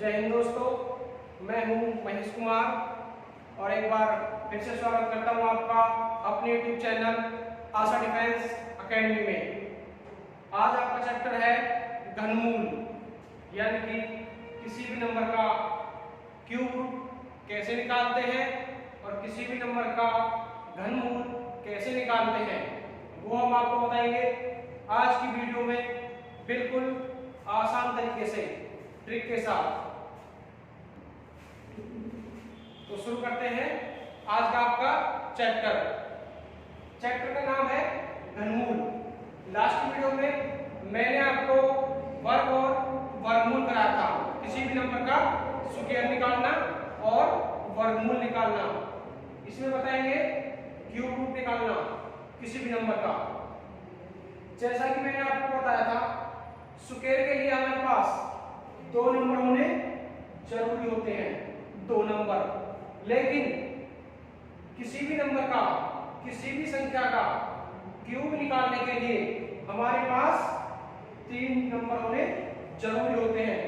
जय हिंद दोस्तों, मैं हूं महेश कुमार और एक बार फिर से स्वागत करता हूं आपका अपने YouTube चैनल आशा डिफेंस एकेडमी में। आज आपका चैप्टर है घनमूल, यानी कि किसी भी नंबर का क्यूब कैसे निकालते हैं और किसी भी नंबर का घनमूल कैसे निकालते हैं, वो हम आपको बताएंगे आज की वीडियो में बिल्कुल आसान तरीके से, ट्रिक के साथ। तो शुरू करते हैं आज का आपका चैप्टर का नाम है घनमूल। लास्ट वीडियो में मैंने आपको वर्ग और वर्गमूल कराया था, किसी भी नंबर का स्क्वायर निकालना और वर्गमूल निकालना। इसमें बताएंगे क्यूब रूट निकालना किसी भी नंबर का। जैसा कि मैंने आपको बताया था, स्क्वायर के लिए हमारे पास दो नंबर होने जरूरी होते हैं, दो नंबर। लेकिन किसी भी नंबर का, किसी भी संख्या का क्यूब निकालने के लिए हमारे पास तीन नंबर होने जरूरी होते हैं।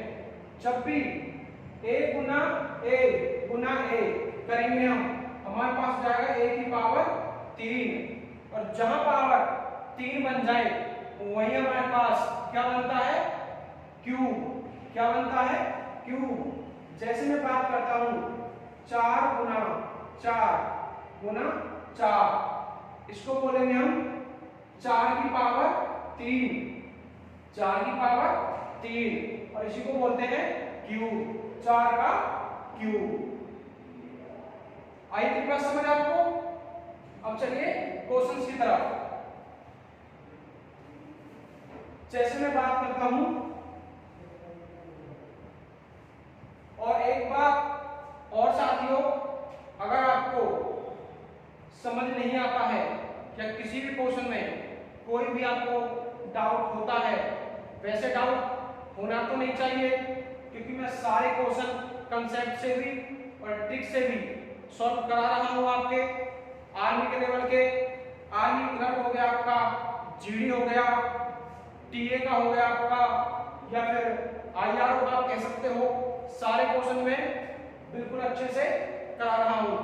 जब भी a गुना a करेंगे हम, हमारे पास जाएगा a की पावर 3, और जहां पावर 3 बन जाए वही हमारे पास क्या बनता है, क्यूब। क्या बनता है, क्यूब। जैसे मैं बात करता हूं 4 गुना 4, इसको बोलेंगे हम 4 की पावर 3, 4 की पावर 3, और इसी को बोलते हैं क्यूब, 4 का क्यूब। आई थी बात समझ आपको? अब चलिए क्वेश्चंस की तरफ। जैसे मैं बात करता हूं, और एक बात और साथियों, अगर आपको समझ नहीं आता है या किसी भी क्वेश्चन में कोई भी आपको डाउट होता है, वैसे डाउट होना तो नहीं चाहिए, क्योंकि मैं सारे क्वेश्चन कंसेप्ट से भी और ट्रिक से भी सॉल्व करा रहा हूं आपके आर्मी के लेवल के। आर्मी क्लर्क हो गया आपका, जीडी हो गया, टीए का हो गया आपका, या फिर आईआरओ का आप कह सकते हो। सारे क्वेश्चन में बिल्कुल अच्छे से करा रहा हूं।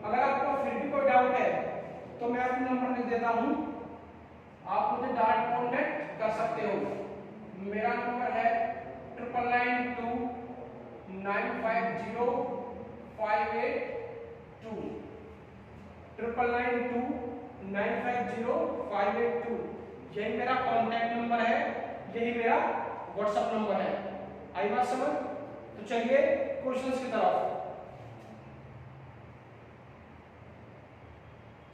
अगर आपको फिर भी कोई डाउट है तो मैं अपना नंबर लिख देता हूं, आप मुझे डायरेक्ट कांटेक्ट कर सकते हो। मेरा नंबर है 9992 950 582, 9992 950 582। यही मेरा कांटेक्ट नंबर है, यही मेरा व्हाट्सएप नंबर है। आई बात समझ? तो चलिए क्वेश्चंस की तरफ।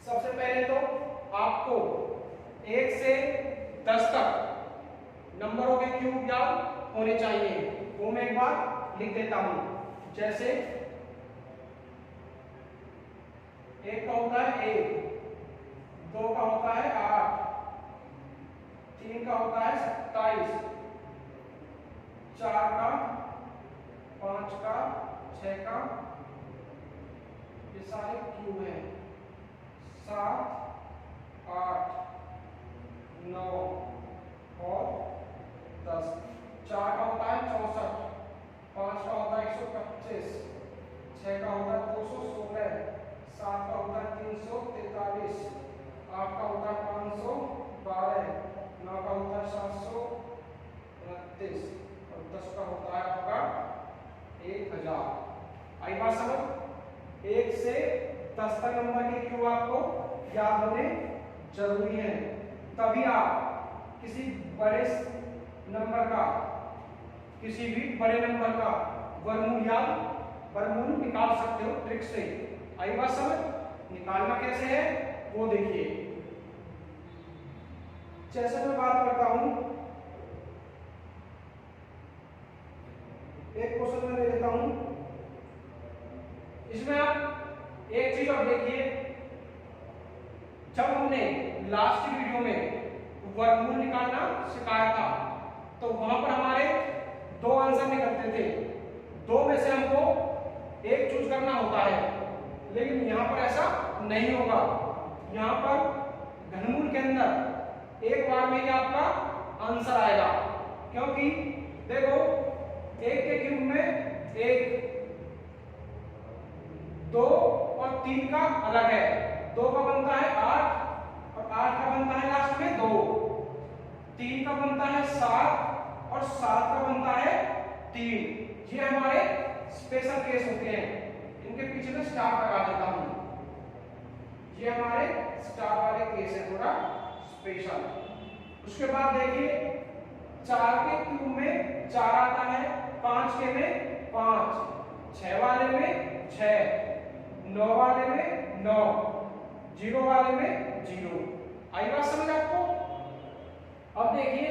सबसे पहले तो आपको 1 से 10 तक नंबरों के क्यूब याद होने चाहिए, वो मैं एक बार लिख देता हूं। जैसे 1 का होता है 1, 2 का होता है 8, 3 का होता है 27, 4 का, 5 का, 6 का, ये सारे क्यूब हैं। 7, 8, 9 और 10। 4 का होता है 64, 5 का होता है 125, 6 का होता है 216, 7 का होता है 343, 8 का होता है 512, 9 का होता है 729 और 10 का होता है आपका 1000। आई बात समझ? 1 से 10 तक नंबर के क्यूब आपको याद होने जरूरी है, तभी आप किसी बड़े नंबर का, किसी भी बड़े नंबर का वर्गमूल निकाल सकते हो ट्रिक से। आई बात समझ? निकालना कैसे है वो देखिए। जैसे मैं बात करता हूं, एक क्वेश्चन में ले लेता हूं। इसमें आप एक चीज और देखिए, जब हमने लास्ट वीडियो में वर्गमूल निकालना सिखाया था तो वहां पर हमारे 2 आंसर निकलते थे, 2 में से हमको एक चूज करना होता है। लेकिन यहां पर ऐसा नहीं होगा। यहां पर घनमूल के अंदर एक बार में ही आपका आंसर आएगा, क्योंकि देखो 1 के क्यूब में 1, 2 और 3 का अलग है। 2 का बनता है 8 और 8 का बनता है लास्ट में 2। 3 का बनता है 7 और 7 का बनता है 3। ये हमारे स्पेशल केस होते हैं। इनके पीछे में स्टार लगा देता हूं। ये हमारे स्टार वाले केस है, थोड़ा स्पेशल। उसके बाद देखिए 4 के क्यूब में 4 आता है, 5 के में 5, 6 वाले में 6, 9 वाले में 9, 0 वाले में 0। आई बात समझ आपको? अब देखिए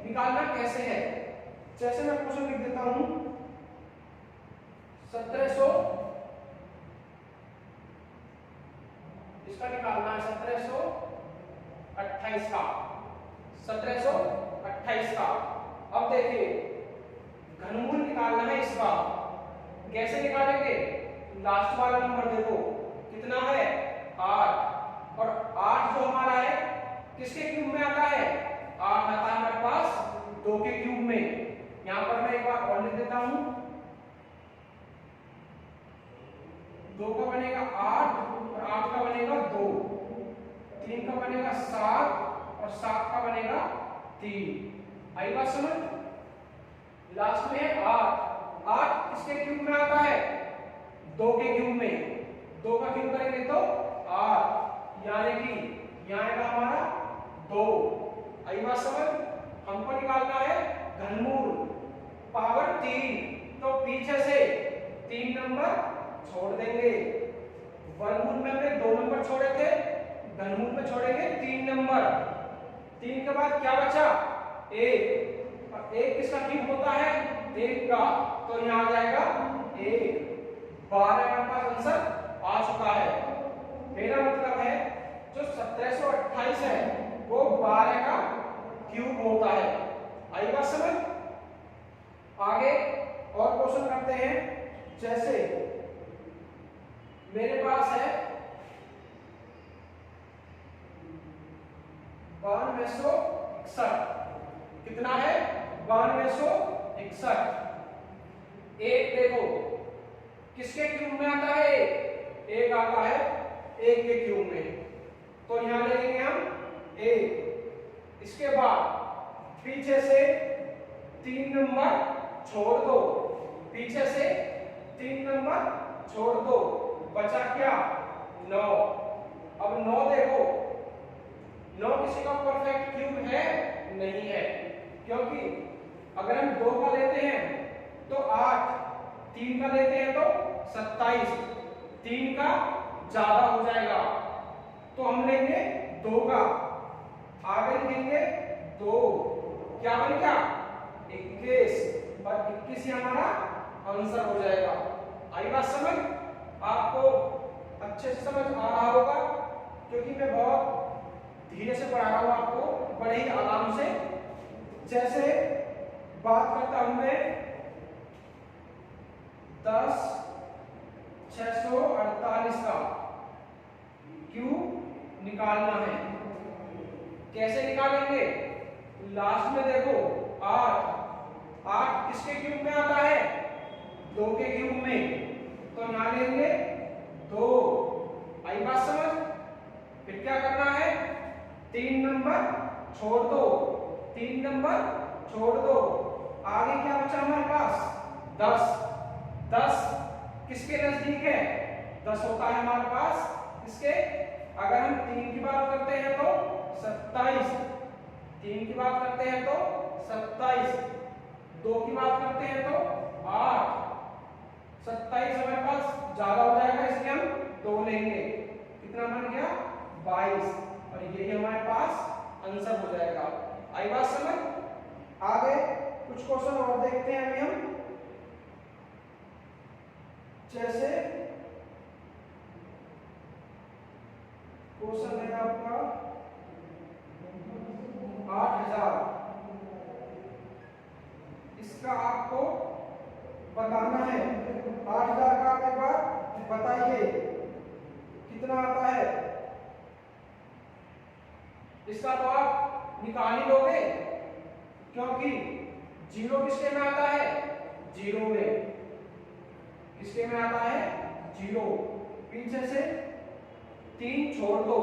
निकालना कैसे है। जैसे मैं क्वेश्चन लिख देता हूं 1700, इसका निकालना है 1728 का, 1728 का। अब देखिए घनमूल निकालना है इसका। कैसे निकालेंगे? लास्ट वाला नंबर देखो कितना है 8, और 8 जो हमारा है किसके क्यूब में आता है? 8 आता है हमारे पास 2 के क्यूब में। यहां पर मैं एक बार और लिख देता हूं, 2 का बनेगा 8 और 8 का बनेगा 2, 3 का बनेगा 7 और 7 का बनेगा 3। आई बात समझ? लास्ट में है 8। 8 किसके क्यूब में आता है? 2 के क्यूब में। 2 का क्यूब करेंगे तो 8, यानी कि यहाँ आएगा हमारा 2। आई बात समझ? हमको निकालना है घनमूल पावर 3, तो पीछे से 3 नंबर छोड़ देंगे। वर्गमूल में हमने 2 नंबर छोड़े थे, घनमूल में छोड़ेंगे 3 नंबर। 3 के बाद क्या बचा? 1। और 1 किसका क्यूब होता है? 1 का, तो यहाँ आ जाएगा 1। 12 हमारे पास आंसर आ चुका है। मेरा मतलब है जो 1728 है वो 12 का क्यूब होता है। आई बात समझ? आगे और क्वेश्चन करते हैं। जैसे मेरे पास है 9261, कितना है? 9261। एक देखो किसके क्यूब में आता है? एक आता है 1 के क्यूब में, तो यहां ले लेंगे हम 1। इसके बाद पीछे से 3 नंबर छोड़ दो, पीछे से 3 नंबर छोड़ दो, बचा क्या? 9। अब 9 देखो, 9 किसी का परफेक्ट क्यूब है? नहीं है, क्योंकि अगर हम 2 का लेते हैं तो 8, 3 का लेते हैं तो 27, 3 का ज्यादा हो जाएगा, तो हम लेंगे 2 का। आगे लिखेंगे 2, क्या बनेगा? 21, और 21 ही हमारा आंसर हो जाएगा। आई बात समझ? आपको अच्छे से समझ आ रहा होगा, क्योंकि मैं बहुत धीरे से पढ़ा रहा हूं आपको, बड़े ही आराम से। जैसे बात करता हूं मैं 10,648 का क्यूब निकालना है। कैसे निकालेंगे? लास्ट में देखो 8, 8 किसके क्यूब में आता है? 2 के क्यूब में, तो यहां लेंगे 2। आई बात समझ? फिर क्या करना है? 3 नंबर छोड़ दो, 3 नंबर छोड़ दो, आगे क्या बचा हमारे पास? 10। 10 किसके नजदीक है? 10 होता है हमारे पास किसके? अगर हम 3 की बात करते हैं तो 27, 3 की बात करते हैं तो 27, 2 की बात करते हैं तो 8, 27 हमारे पास ज्यादा हो जाएगा, इसलिए हम 2 लेंगे। कितना बन गया? 22, और यही हमारे पास आंसर हो जाएगा। आई बात समझ? आगे कुछ क्वेश्चन और देखते हैं अभी हम। जैसे क्वेश्चन है आपका 8000, इसका आपको बताना है। 8000 का एक बार बताइए कितना आता है? इसका तो आप निकाल ही लोगे, क्योंकि 0 किसके में आता है? 0 में। किसके में आता है 0, पीछे से 3 छोड़ दो,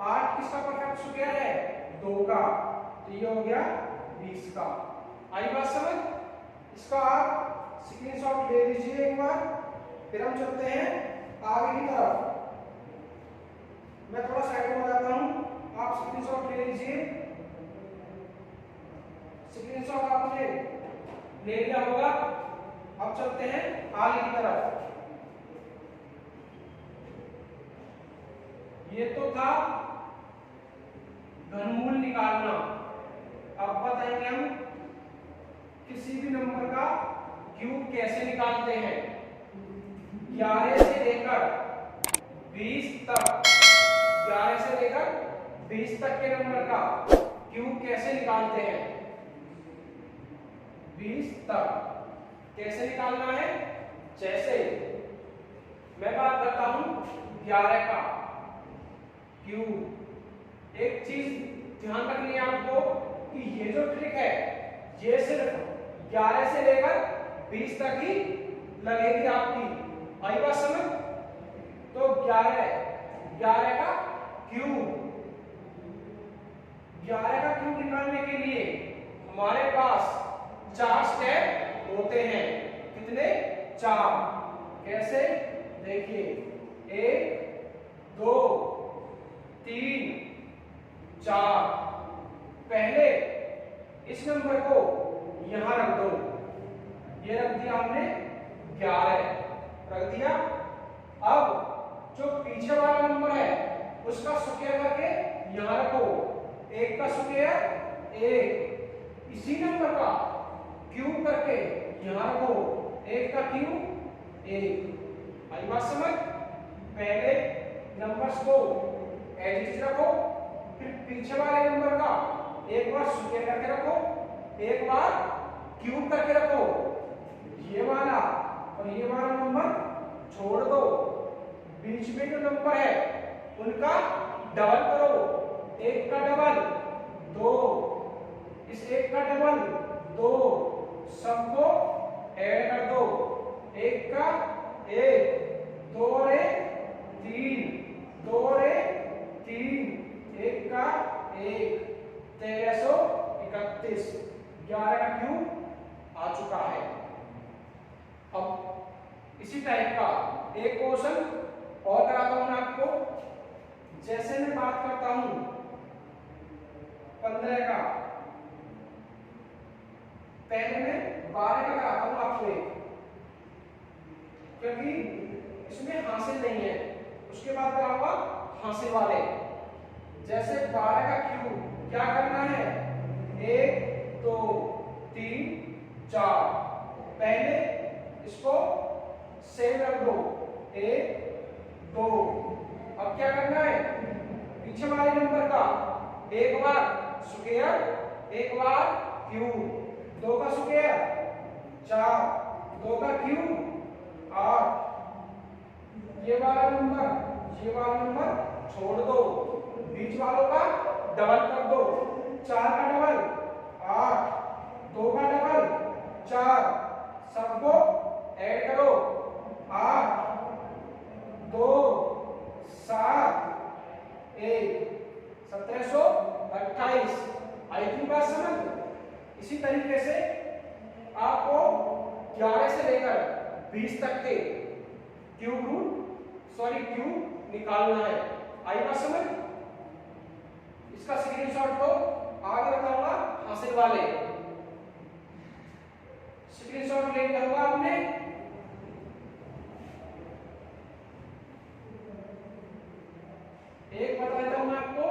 8 किसका परफेक्ट स्क्वायर है 2 का, तो ये हो गया 20 का। आई बात समझ? इसका आप स्क्रीनशॉट ले लीजिए एक बार, फिर हम चलते हैं आगे की तरफ। मैं थोड़ा साइड में हो जाता हूं, आप स्क्रीनशॉट ले लीजिए। स्क्रीनशॉट आपने ले लिया होगा। अब चलते हैं आगे की तरफ। ये तो था घनमूल निकालना। अब बताएंगे हम किसी भी नंबर का क्यूब कैसे निकालते हैं। 11 से लेकर 20 तक, 11 से लेकर 20 तक के नंबर का क्यूब कैसे निकालते हैं। 20 तक कैसे निकालना है, जैसे मैं बात करता हूं 11 का क्यूब। एक चीज ध्यान रखनी है आपको कि ये जो ट्रिक है ये सिर्फ 11 से लेकर 20 तक ही लगेगी आपकी। आई बात समझ? तो 11 का क्यूब, 11 का क्यूब निकालने के लिए हमारे पास 4 स्टेप होते हैं। कितने? 4। कैसे? देखिए 1 2 3 4। पहले इस नंबर को यहां रख दो, ये रख दिया हमने 11 रख दिया। अब जो पीछे वाला नंबर है उसका स्क्वायर करके यहां रखो, 1 का स्क्वायर 1, इसी नंबर का क्यूब करके यहां रखो, 1 का क्यूब 1। आई बात समझ? पहले नंबर्स को एज इट इज रखो, फिर पीछे वाले नंबर का एक बार स्क्वायर करके रखो, एक बार क्यूब करके रखो। ये वाला और ये वाला नंबर छोड़ दो, बीच में जो नंबर है उनका डबल करो। 1 का डबल 2, इस 1 का डबल 2, सबको ऐड कर दो। 1 का 1, 2 और 1 3, 2 और 1 3, 1 का 1, 1331। 11 का क्यूब आ चुका है। अब इसी टाइप का एक क्वेश्चन और कराता हूं मैं आपको। जैसे मैं बात करता हूं 15 का, पहले मैं 12 का कराता हूं आपको एक, क्योंकि इसमें हासिल नहीं है, उसके बाद कराऊंगा हासिल वाले। जैसे 12 का क्यूब क्या करना है, 1 2 3 4। पहले इसको सेम रख दो, 1 2। अब क्या करना है, पीछे वाले नंबर का एक बार स्क्वायर, एक बार क्यूब। 2 का स्क्वायर 4, 2 का क्यूब 8। ये वाला नंबर छोड़ दो, बीच वालों का डबल कर दो। 4 का डबल 8, 2 का डबल 4, सबको ऐड करो। 8 2 7 1, 1728। आई की बात समझ? इसी तरीके से आपको 11 से लेकर 20 तक के क्यूब निकालना है। आई बात समझ? इसका स्क्रीनशॉट तो आगे बताऊंगा हासिल वाले। स्क्रीनशॉट ले लिया होगा आपने। एक बता देता हूं मैं आपको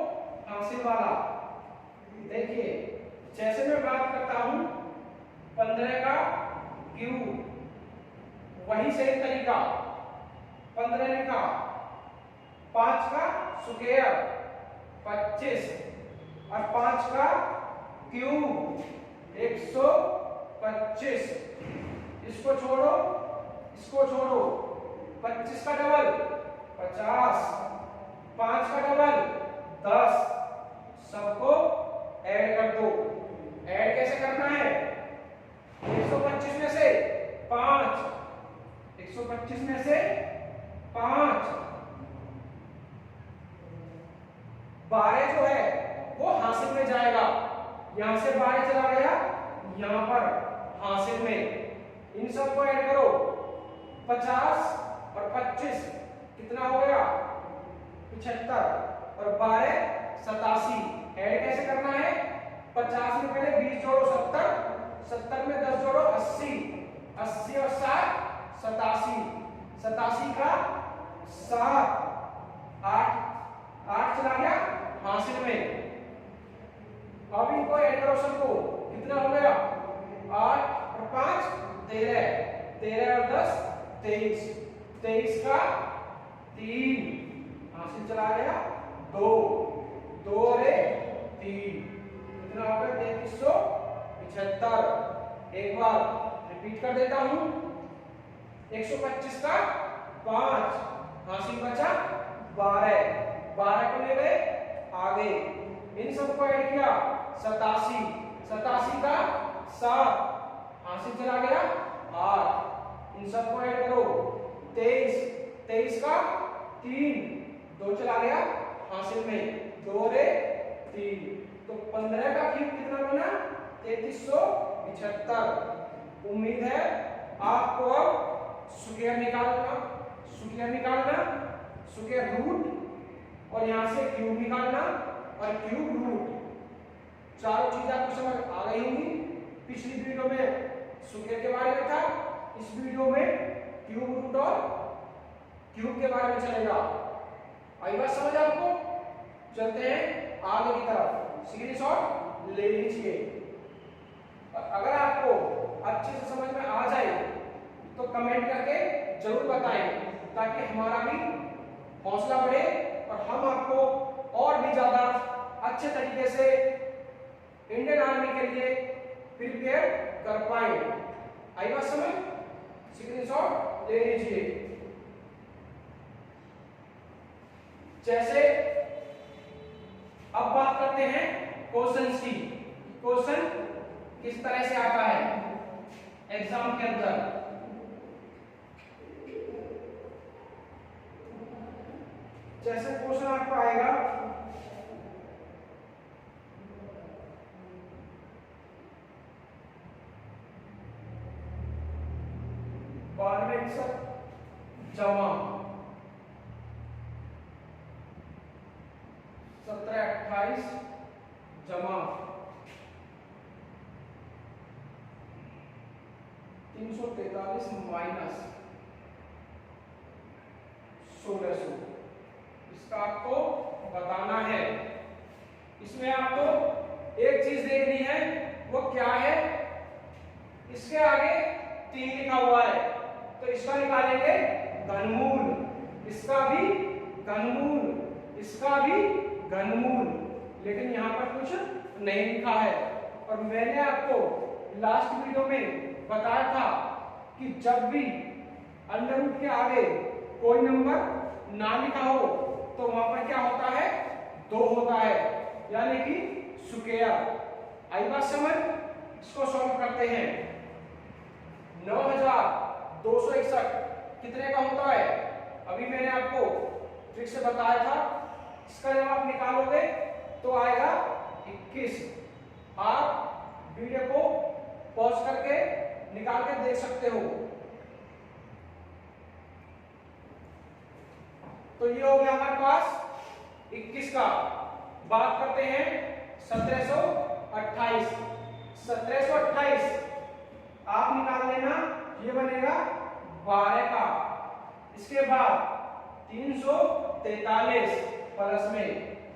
हासिल वाला। देखिए जैसे मैं बात करता हूं 15 का क्यूब, वही सही तरीका। 15 लिखा, 5 का स्क्वायर 25 और 5 का क्यूब 125। इसको छोड़ो, इसको छोड़ो। 25 का डबल 50, 5 का डबल 10, सबको ऐड कर दो। ऐड कैसे करना है, 125 में से 5, 125 में से 5, 12 जो है वो हासिल में जाएगा। यहां से 12 चला गया यहां पर हासिल में। इन सबको ऐड करो, 50 और 25 कितना हो गया 75 और 12 87। ऐड कैसे करना है, 50 में पहले 20 जोड़ो 70, 70 में 10 जोड़ो 80, 80 और 60 87, 87 का 7, 8 चला गया हासिल में। अब इनको ऐड करो सबको, कितना हो गया 8 और 5 13, 13 और 10 23, 23 का 3 हासिल चला गया 2, 2 और 3 कितना हो गया 3375। एक बार रिपीट कर देता हूं, 125 का 5 हासिल बचा 12, 12 को ले गए आगे। इन सबको ऐड किया 87, 87 का 7 हासिल चला गया 8। इन सबको ऐड करो 23, 23 का 3 2 चला गया हासिल में 2 रे 3, तो 15 का क्यूब कितना बना 3375। उम्मीद है आपको अब स्क्वायर निकालना, स्क्वायर रूट और यहां से क्यूब निकालना और क्यूब रूट, चारों चीजें आपको समझ आ गई होंगी। पिछली वीडियो में स्क्वायर के बारे में था, इस वीडियो में क्यूब रूट और क्यूब के बारे में चलेगा। आई बात समझ आपको? चलते हैं आगे की तरफ, स्क्रीनशॉट ले लीजिए। अगर आपको अच्छे से समझ में आ जाए तो कमेंट करके जरूर बताएं, ताकि हमारा भी हौसला बढ़े और हम आपको और भी ज्यादा अच्छे तरीके से इंडियन आर्मी के लिए प्रिपेयर कर पाए। आई बात समझ? स्क्रीनशॉट ले लीजिए। जैसे अब बात करते हैं क्वेश्चंस की। क्वेश्चन किस तरह से आता है एग्जाम के अंदर। जैसे क्वेश्चन आपको आएगा जमा 1728 जमा 343 माइनस 1600, इसका आपको बताना है। इसमें आपको एक चीज देखनी है, वो क्या है, इसके आगे 3 लिखा हुआ है तो इसका निकालेंगे घनमूल, इसका भी घनमूल, इसका भी घनमूल, लेकिन यहां पर कुछ नहीं लिखा है। और मैंने आपको लास्ट वीडियो में बताया था कि जब भी अंडर रूट के आगे कोई नंबर ना लिखा हो तो वहां पर क्या होता है 2 होता है, यानी कि स्क्वायर। आई बात समझ? इसको सॉल्व करते हैं। 9261 कितने का होता है? अभी मैंने आपको ट्रिक से बताया था। इसका जब आप निकालोगे तो आएगा 21। आप वीडियो को पॉज करके निकाल के देख सकते हो। तो ये हो गया हमारे पास 21 का। बात करते हैं 1728। 1728 आप निकाल लेना, ये बनेगा 12 का। इसके बाद 343 प्लस में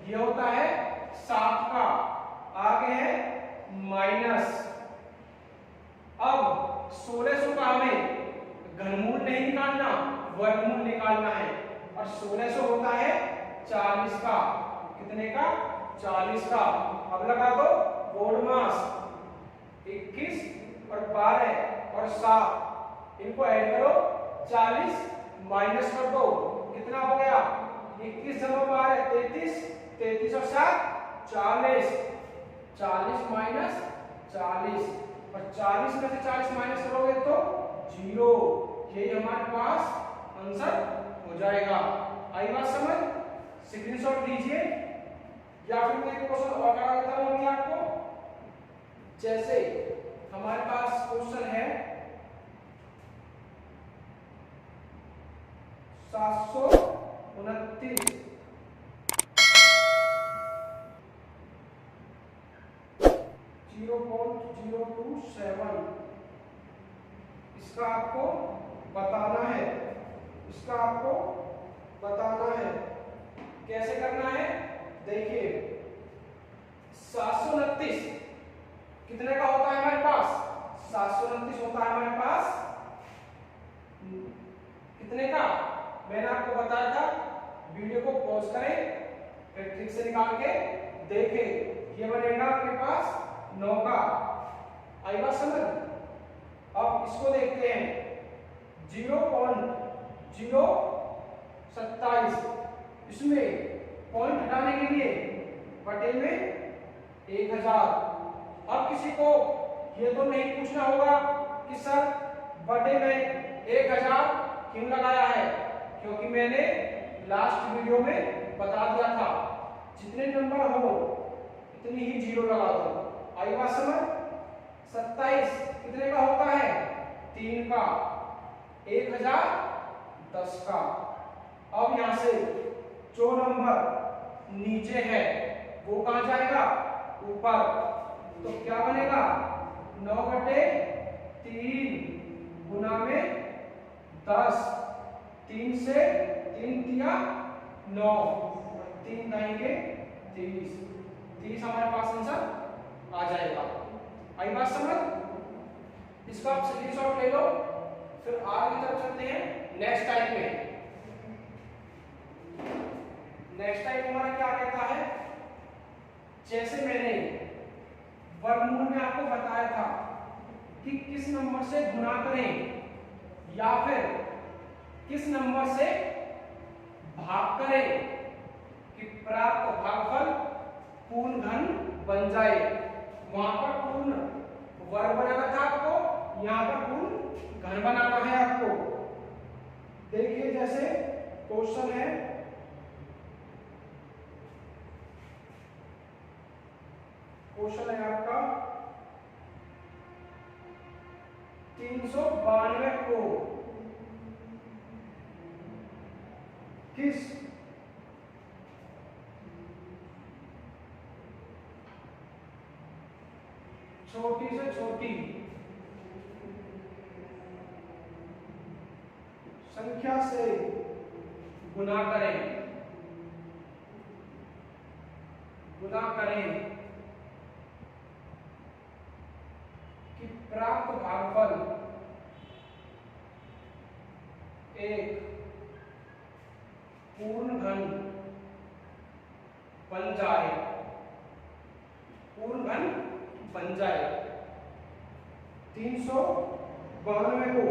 ये होता है 7 का, आगे है माइनस। अब 1600 का हमें घनमूल नहीं निकालना, वर्गमूल निकालना है, और 1600 होता है 40 का। कितने का? 40 का। अब लगा दो बोर्ड मास, 21 और 12 और 7, इनको ऐड करो, 40 माइनस कर दो, कितना हो गया 21 जमा 12 33, 33 और 7 40, 40 माइनस 40, और 40 में से 40 माइनस करोगे तो 0। यही हमारे पास आंसर हो जाएगा। आई बात समझ? स्क्रीनशॉट लीजिए या फिर मैं क्वेश्चन और करा देता हूं अभी आपको। जैसे हमारे पास क्वेश्चन है 729 0.027 इसका आपको बताना है। इसका आपको बताना है कैसे करना है। देखिए 729 कितने का होता है हमारे पास? 729 होता है हमारे पास कितने का? मैंने आपको बताया था, वीडियो को पॉज करें फिर ठीक से निकाल के देखें। ये बनेगा आपके पास 9 का। आई बात समझ? अब इसको देखते हैं 0.027 इसमें पॉइंट हटाने के लिए बटे में 1000। अब किसी को ये तो नहीं पूछना होगा कि सर बटे में 1000 क्यों लगाया है, क्योंकि मैंने लास्ट वीडियो में बता दिया था जितने नंबर हो इतनी ही जीरो लगा दो। आई बात समझ? 27 कितने का होता है? 3 का। 1000 10 का। अब यहां से जो नंबर नीचे है वो कहां जाएगा? ऊपर। तो क्या बनेगा? 9/3 गुना में 10। 3 से 3 दिया 9, 3 दाएंगे 30 हमारे पास आंसर आ जाएगा। आई बात समझ? इसका आप स्क्रीनशॉट ले लो फिर आगे की तरफ चलते हैं नेक्स्ट टाइप में। नेक्स्ट टाइप हमारा क्या कहता है? जैसे मैंने वर्गमूल में आपको बताया था कि किस नंबर से गुणा करें या फिर किस नंबर से भाग करें कि प्राप्त भागफल पूर्ण घन बन जाए। वहां पर पूर्ण वर्ग बनाना था आपको, यहां पर पूर्ण घन बनाना है आपको। देखिए जैसे क्वेश्चन है आपका 392 को किस छोटी से छोटी संख्या से गुणा करें कि प्राप्त भागफल एक पूर्ण घन बन जाए। 392 को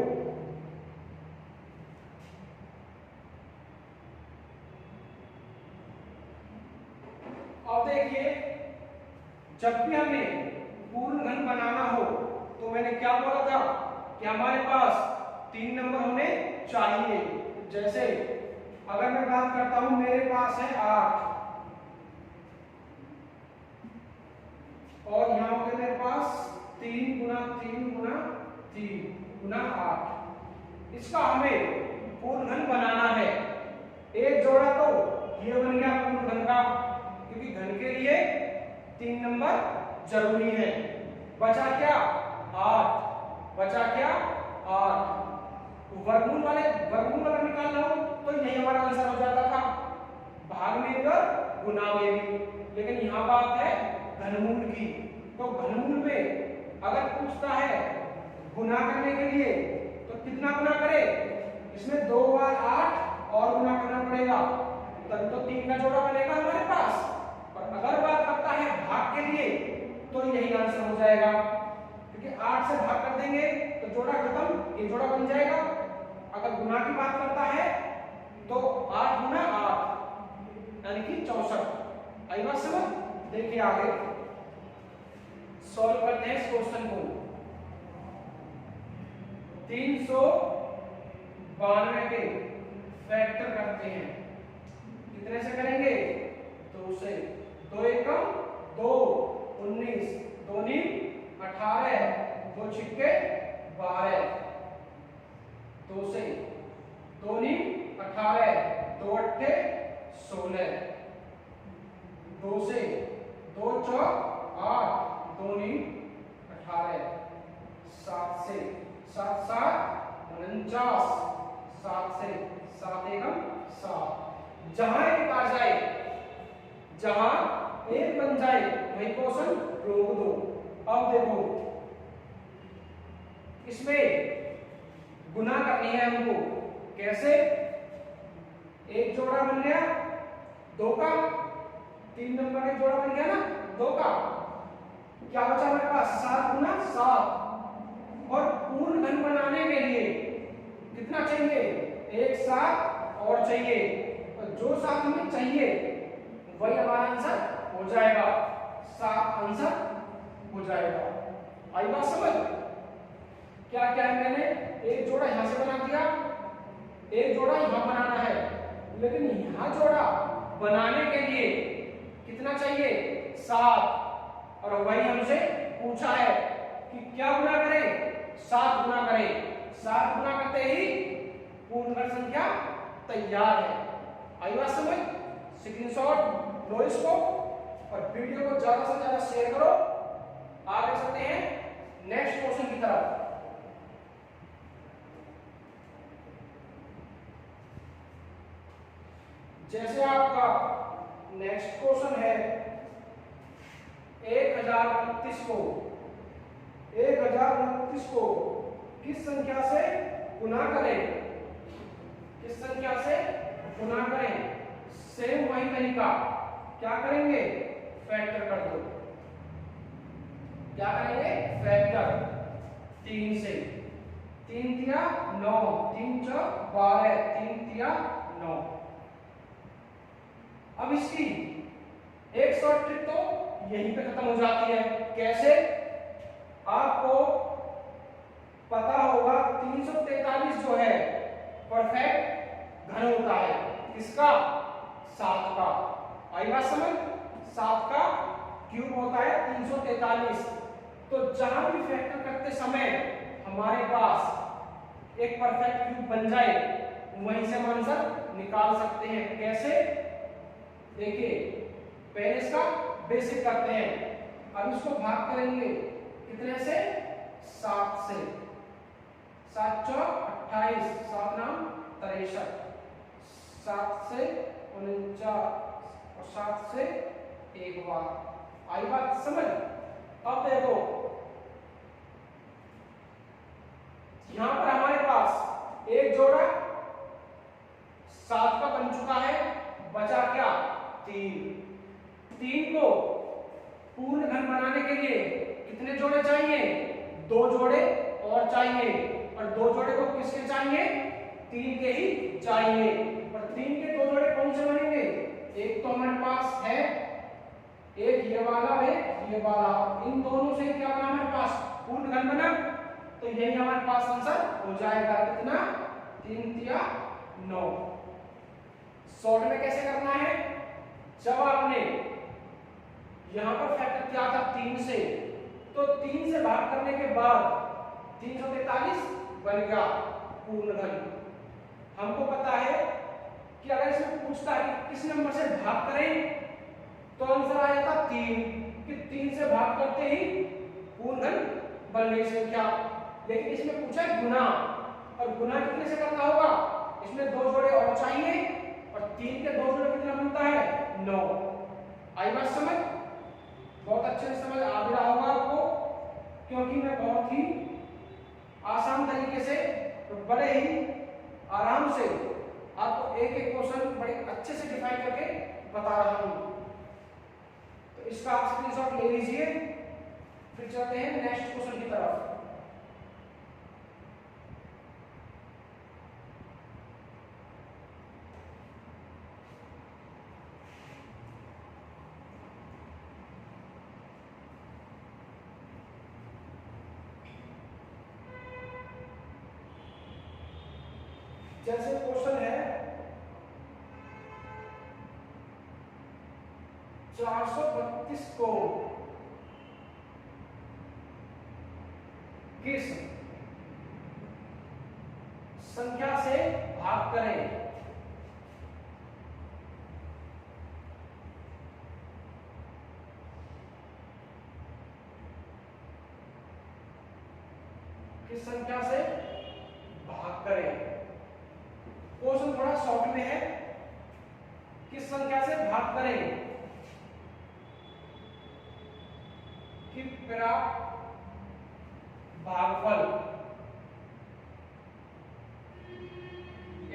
अब देखिए जब भी हमें पूर्ण घन बनाना हो तो मैंने क्या बोला था कि हमारे पास 3 नंबर होने चाहिए। जैसे अगर मैं बात करता हूं मेरे पास है 8 और यहां पे मेरे पास 3 गुना 3 गुना 3 गुना 8। इसका हमें पूर्ण घन बनाना है। एक जोड़ा तो ये बन गया पूर्ण घन का, क्योंकि घन के लिए 3 नंबर जरूरी है। बचा क्या? 8। वर्गमूल वाला निकालना हो तो यही हमारा आंसर हो जाता था, भाग में भी और गुना में भी। लेकिन यहाँ बात है घनमूल की, तो घनमूल में अगर पूछता है गुना करने के लिए तो कितना गुना करे? इसमें 2 बार 8 और गुना करना पड़ेगा, तब तो 3 का जोड़ा बनेगा हमारे पास। और अगर बात करता है भाग के लिए तो यही आंसर हो जाएगा, क्योंकि 8 से भाग कर देंगे तो जोड़ा खत्म, ये जोड़ा बन जाएगा। अगर गुना की बात करता है तो 8 गुना 8 यानी कि 64। आई बात समझ? देखिए आगे सॉल्व करते हैं इस क्वेश्चन को। 392 92 के फैक्टर करते हैं। कितने से करेंगे? 2 से। 2 एकम 2, 19, 2 नी 18, 2 छिक्के 12, 2 से। 2 नी 18, 2 अट्ठे 16, 2 से। 2 चौक 8, 2 नी 18, 7 से। 7 7 49, 7 से। 7 एकम 7। जहां एक आ जाए, जहां एक बन जाए वही क्वेश्चन रोक दो। अब देखो इसमें गुना करनी है हमको। कैसे? एक जोड़ा बन गया 2 का, 3 नंबर एक जोड़ा बन गया ना 2 का। क्या बचा हमारे पास? 7 गुना 7। और पूर्ण घन बनाने के लिए कितना चाहिए? एक 7 और चाहिए। और जो 7 हमें चाहिए वही हमारा आंसर हो जाएगा। 7 आंसर हो जाएगा। आई बात समझ? क्या क्या है? मैंने एक जोड़ा यहां से बना दिया, एक जोड़ा यहां बनाना है, लेकिन यहां जोड़ा बनाने के लिए कितना चाहिए? 7। और वही हमसे पूछा है कि क्या गुना करें? 7 गुना करें। 7 गुना करते ही पूर्ण घन संख्या तैयार है। आई बात समझ? स्क्रीनशॉट लो इसको और वीडियो को ज्यादा से ज्यादा शेयर करो। आगे चलते हैं नेक्स्ट क्वेश्चन की तरफ। जैसे आपका नेक्स्ट क्वेश्चन है 1029 को 1029 को किस संख्या से गुना करें? किस संख्या से गुना करें? सेम वही तरीका। क्या करेंगे? फैक्टर कर दो। क्या करेंगे? फैक्टर। 3 से। 3 तिया 9, 3 चौक 12, 3 तिया 9। अब इसकी एक शॉर्ट ट्रिक तो यहीं पे खत्म हो जाती है। कैसे? आपको पता होगा 343 जो है परफेक्ट घन होता है। किसका? 7 का। आई बात समझ? 7 का क्यूब होता है 343। तो जहां भी फैक्टर करते समय हमारे पास एक परफेक्ट क्यूब बन जाए वहीं से हम आंसर निकाल सकते हैं। कैसे? देखिए पहले इसका बेसिक करते हैं। अब इसको भाग करेंगे कितने से? 7 से। 7 चौक 28, 7 नाम 63, 7 से 49 और 7 से एक बार। आई बात समझ? अब देखो यहां पर हमारे पास एक जोड़ा 7 का बन चुका है, बचा क्या? 3 को पूर्ण घन बनाने के लिए कितने जोड़े चाहिए? 2 जोड़े और चाहिए। और 2 जोड़े को किसके चाहिए? 3 के ही चाहिए। और 3 के 2 जोड़े कौन से बनेंगे? एक तो हमारे पास है, एक ये वाला, एक ये वाला। इन दोनों से क्या बना हमारे पास? पूर्ण घन बना। तो यही हमारे पास आंसर हो जाएगा। कितना? 3 तिया 9। शॉर्ट में कैसे करना है? जब आपने यहां पर फैक्टर किया था 3 से, तो 3 से भाग करने के बाद 343 बन गया पूर्ण घन। हमको पता है कि अगर इसमें पूछता है कि किस नंबर से भाग करें तो आंसर आ जाता 3, कि 3 से भाग करते ही पूर्ण घन बन गई संख्या। लेकिन इसमें पूछा है गुना, और गुना कितने से करना होगा? इसमें 2 जोड़े और चाहिए और 3 के 2 जोड़े कितना बनता है? 9। आई बात समझ? बहुत अच्छे से समझ आ भी रहा होगा आपको, क्योंकि मैं बहुत ही आसान तरीके से बड़े ही आराम से आपको एक एक क्वेश्चन बड़े अच्छे से डिफाइन करके बता रहा हूं। तो इसका आप स्क्रीनशॉट ले लीजिए। फिर चलते हैं नेक्स्ट क्वेश्चन की तरफ। जैसे क्वेश्चन है 432 को किस संख्या से भाग करें। किस संख्या से भाग करें। क्वेश्चन थोड़ा शॉर्ट में है। किस संख्या से भाग करें कि प्राप्त भागफल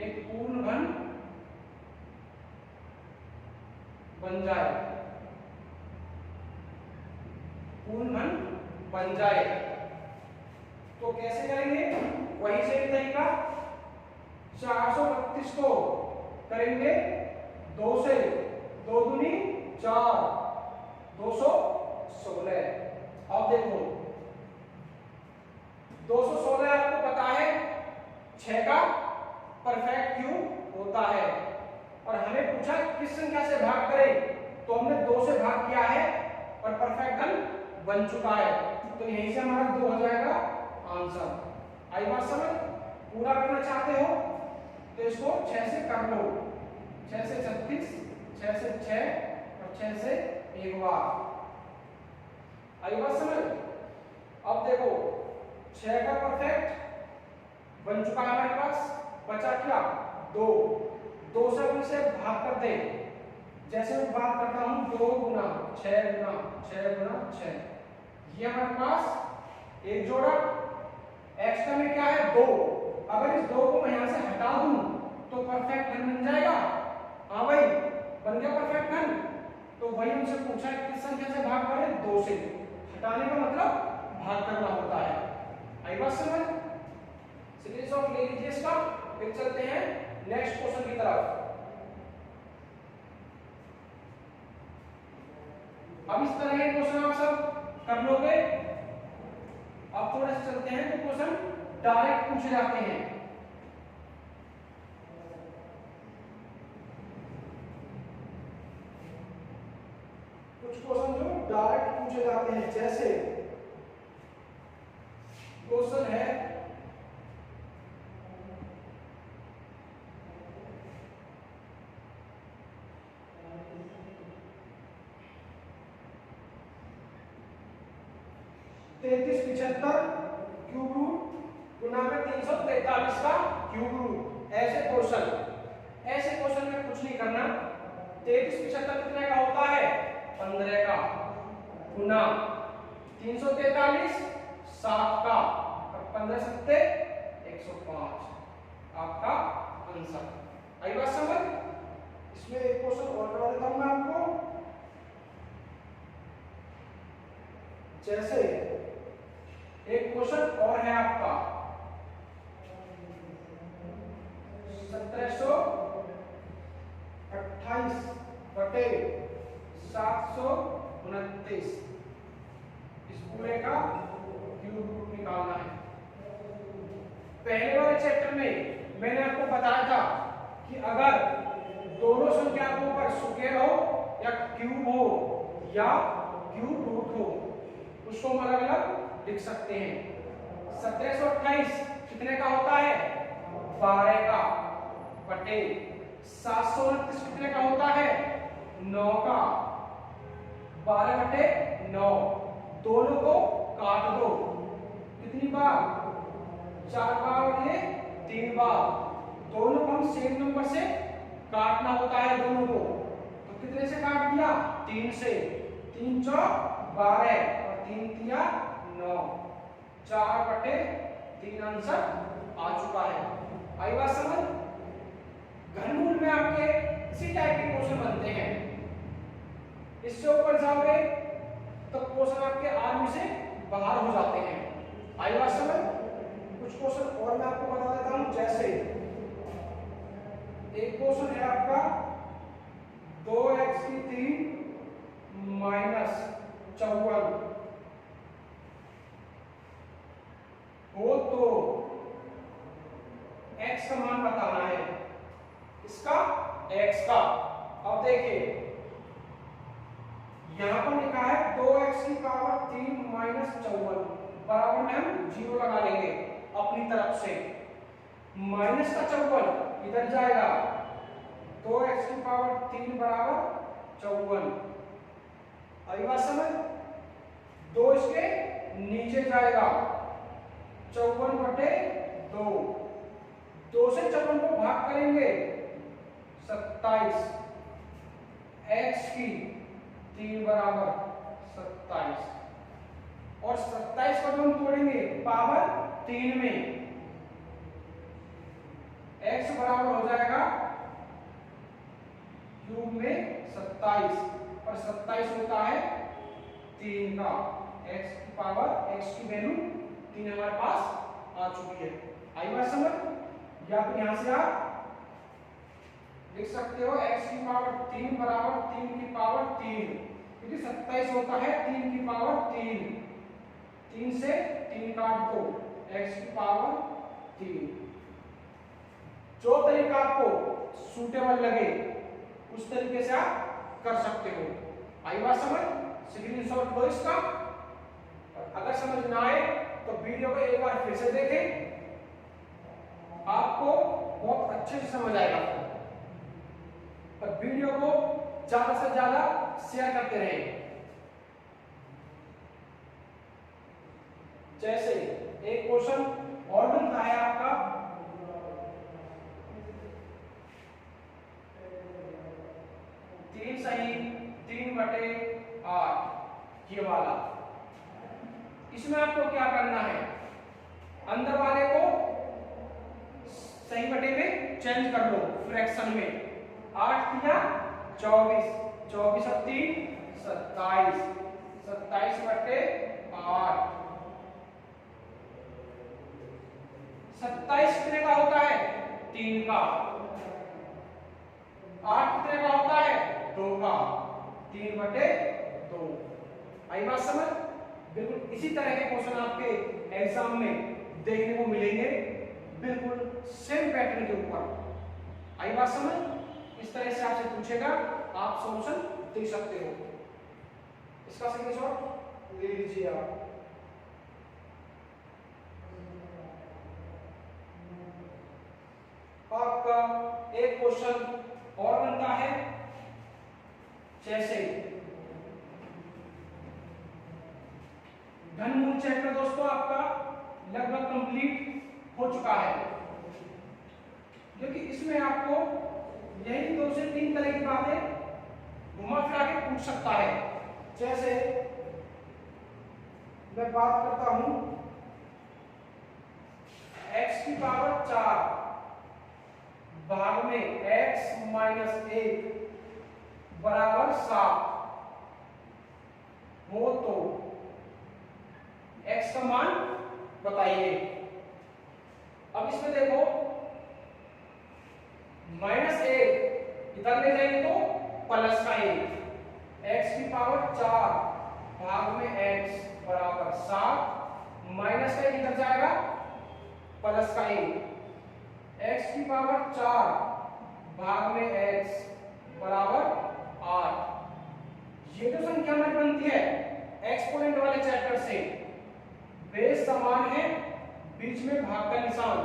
एक पूर्ण घन बन जाए। पूर्ण घन बन जाए तो कैसे करेंगे? वही से तरीका 432 को करेंगे 2 से, 2 दूनी 4, 216। अब देखो 216 आपको पता है 6 का परफेक्ट क्यूब होता है और हमें पूछा किस संख्या से भाग करें, तो हमने 2 से भाग किया है और परफेक्ट घन बन चुका है, तो यहीं से हमारा 2 हो जाएगा आंसर। आई बात समझ? पूरा करना चाहते हो तो इसको 6 से कर लो, 6 से 36, 6 से 6 और 6 से एक बार। आई बात समझ? अब देखो 6 का परफेक्ट बन चुका है हमारे पास, बचा क्या 2, 2 से उनसे भाग कर दे। जैसे मैं बात करता हूं 2 गुना 6 गुना 6 गुना 6, ये हमारे पास एक जोड़ा, एक्स्ट्रा में क्या है 2। अगर इस 2 को मैं यहां से हटा दूं तो परफेक्ट घन बन जाएगा। हाँ भाई बन गया परफेक्ट घन। तो वही हमसे पूछा है किस संख्या से भाग करें, 2 से। हटाने का मतलब भाग करना होता है। आई बात समझ? सीरीज ऑफ ले लीजिए इसका, फिर चलते हैं नेक्स्ट क्वेश्चन की तरफ। अब इस तरह के क्वेश्चन आप सब कर लोगे। अब थोड़ा सा चलते हैं तो क्वेश्चन डायरेक्ट पूछे जाते हैं। कुछ क्वेश्चन जो डायरेक्ट पूछे जाते हैं, जैसे क्वेश्चन है 3375 क्यूब रूट गुना में 343 का क्यूब रूट। ऐसे क्वेश्चन में कुछ नहीं करना। 3375 कितने का होता है, 15 का, गुना 343 7 का, और 15 सत्ते 105 आपका आंसर। आई बात समझ? इसमें एक क्वेश्चन और करवा देता हूं मैं आपको। जैसे एक क्वेश्चन और है आपका 1728 बटे 729, इस पूरे का क्यूब रूट निकालना है। पहले वाले चैप्टर में मैंने आपको बताया था कि अगर दोनों संख्या के ऊपर स्क्वायर हो या क्यूब हो या क्यूब रूट हो, उसको हम अलग अलग लिख सकते हैं। 1728 कितने का होता है, 12 का, बटे 729 कितने का होता है, 9 का, 12 बटे 9। दोनों को काट दो, कितनी बार, 4 बार और ये 3 बार। दोनों को हम सेम नंबर से काटना होता है दोनों को, तो कितने से काट दिया, 3 से। 3 चौक 12 और 3 तिया 9, 4 बटे 3 आंसर आ चुका है। आई बात समझ? घनमूल में आपके इसी टाइप के क्वेश्चन बनते हैं। इससे ऊपर जाओगे तो क्वेश्चन आपके आर्मी से बाहर हो जाते हैं। आई बात समझ? कुछ क्वेश्चन और मैं आपको बता देता हूं। जैसे एक क्वेश्चन है आपका 2x की 3 माइनस 54 हो तो x x का मान बताना है, इसका x का। अब देखिए यहां पर लिखा है 2x की पावर 3 माइनस 54, बराबर में हम 0 लगा लेंगे अपनी तरफ से। माइनस का 54 इधर जाएगा, 2x की पावर 3 बराबर 54। अभी बात समझ, 2 इसके नीचे जाएगा, 54/2, 2 से 54 को भाग करेंगे 27, x की 3 बराबर 27, और 27 को हम तोड़ेंगे पावर 3 में, x बराबर हो जाएगा क्यूब में 27, और 27 होता है 3 का, x की पावर, x की वैल्यू 3 हमारे पास आ चुकी है। आई बात समझ, या फिर यहां से आप लिख सकते हो x की पावर 3 बराबर 3 की पावर 3, क्योंकि 27 होता है 3 की पावर 3, 3 से 3 काट दो, x की पावर 3। जो तरीका आपको सूटेबल लगे उस तरीके से आप कर सकते हो। आई बात समझ, स्क्रीनशॉट लो इसका, अगर समझ ना आए तो वीडियो को एक बार फिर से देखें, आपको बहुत अच्छे से समझ आएगा। और वीडियो को ज्यादा से ज्यादा शेयर करते रहें। जैसे एक क्वेश्चन और बनता है आपका, तीन सही 3/8, ये वाला। इसमें आपको क्या करना है, अंदर वाले को सही बटे में चेंज कर लो फ्रैक्शन में। 8 किया 24, 24 और 3 27, 27/8। 27 कितने का होता है, 3 का। 8 कितने का होता है, 2 का, 3/2। आई बात समझ, बिल्कुल इसी तरह के क्वेश्चन आपके एग्जाम में देखने को मिलेंगे, बिल्कुल सेम पैटर्न के ऊपर। आई बात समझ, इस तरह से आपसे पूछेगा, आप सॉल्यूशन दे सकते हो। इसका स्क्रीनशॉट ले लीजिए आप। आपका एक क्वेश्चन और बनता है, जैसे घनमूल चैप्टर दोस्तों आपका लगभग कंप्लीट हो चुका है, क्योंकि इसमें आपको यही 2 से 3 तरह की बातें घुमा फिरा के पूछ सकता है। जैसे मैं बात करता हूं, x की पावर 4 भाग में x माइनस 1 बराबर 7 हो तो x का मान बताइए। अब इसमें देखो -1 इधर ले जाएंगे तो प्लस का 1, x की पावर 4 भाग में x बराबर 7, माइनस का 1 इधर जाएगा, प्लस का 1, x की पावर 4 भाग में x बराबर 8। ये जो संख्या हमारी बनती है एक्सपोनेंट वाले चैप्टर से, बेस समान है, बीच में भाग का निशान,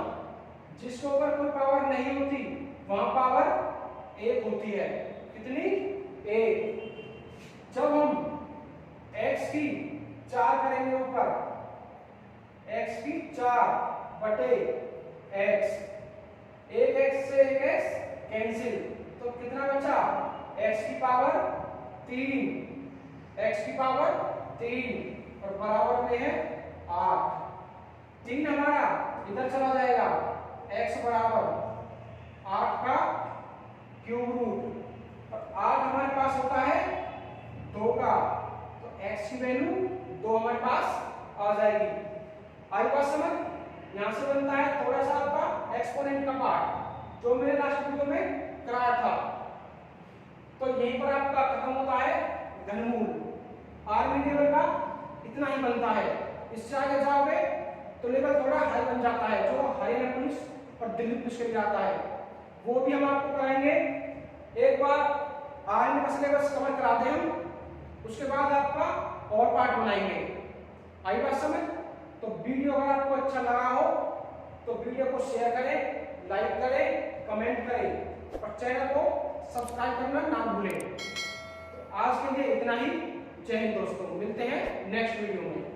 जिसके ऊपर कोई पावर नहीं होती वहां पावर 1 होती है। कितनी, 1। जब हम x की 4 करेंगे ऊपर, x की 4 बटे x, एक x से एक x कैंसिल, तो कितना बचा, x की पावर 3, x की पावर 3 और बराबर में है 8। 3 हमारा इधर चला जाएगा, x बराबर 8 का क्यूब रूट, और 8 हमारे पास होता है 2 का, तो x की वैल्यू 2 हमारे पास आ जाएगी। आई बात समझ, यहां से बनता है थोड़ा सा आपका एक्सपोनेंट का पार्ट जो मैंने लास्ट वीडियो में कराया था। तो यहीं पर आपका खत्म होता है घनमूल। आर्मी लेवल का इतना ही बनता है, इससे आगे जाओगे तो लेवल थोड़ा हाई बन जाता है, जो हरियाणा पुलिस और दिल्ली पुलिस के लिए आता है, वो भी हम आपको कराएंगे। एक बार आर्मी का सिलेबस कवर कराते हैं हम, उसके बाद आपका और पार्ट बनाएंगे। आई बात समझ? तो वीडियो अगर आपको अच्छा लगा हो तो वीडियो को शेयर करें, लाइक करें, कमेंट करें और चैनल को सब्सक्राइब करना ना भूलें। तो आज के लिए इतना ही। जय हिंद दोस्तों, मिलते हैं नेक्स्ट वीडियो में।